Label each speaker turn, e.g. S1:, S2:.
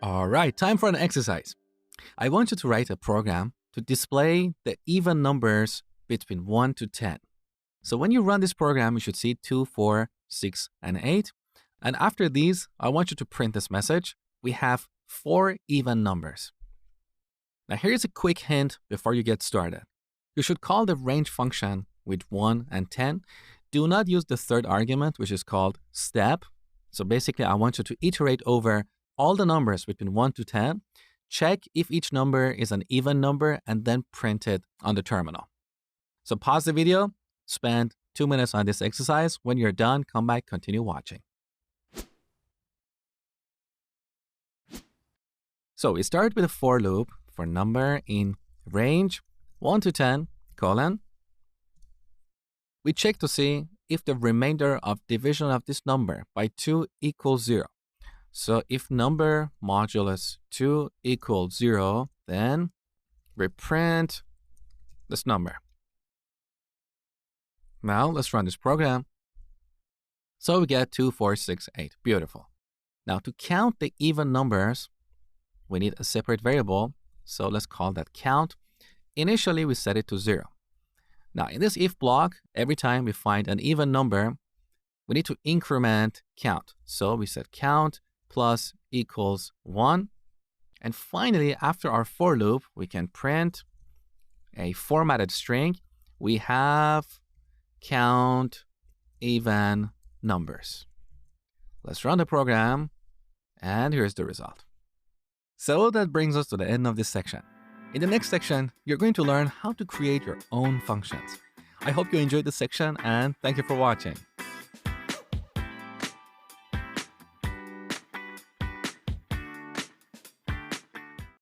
S1: All right, time for an exercise. I want you to write a program to display the even numbers between 1 to 10. So when you run this program, you should see 2, 4, 6, and 8. And after these, I want you to print this message. We have 4 even numbers. Now here's a quick hint before you get started. You should call the range function with 1 and 10. Do not use the third argument, which is called step. So basically, I want you to iterate over all the numbers between 1 to 10. Check if each number is an even number and then print it on the terminal. So pause the video, spend 2 minutes on this exercise. When you're done, come back, continue watching. So we start with a for loop for number in range 1 to 10, colon. We check to see if the remainder of division of this number by 2 equals 0. So if number modulus 2 equals 0, then we print this number. Now let's run this program. So we get 2, 4, 6, 8. Beautiful. Now to count the even numbers, we need a separate variable. So let's call that count. Initially, we set it to 0. Now in this if block, every time we find an even number, we need to increment count. So we set count plus equals 1. And finally, after our for loop, we can print a formatted string. We have count even numbers. Let's run the program, and here's the result. So that brings us to the end of this section. In the next section, you're going to learn how to create your own functions. I hope you enjoyed this section, and thank you for watching.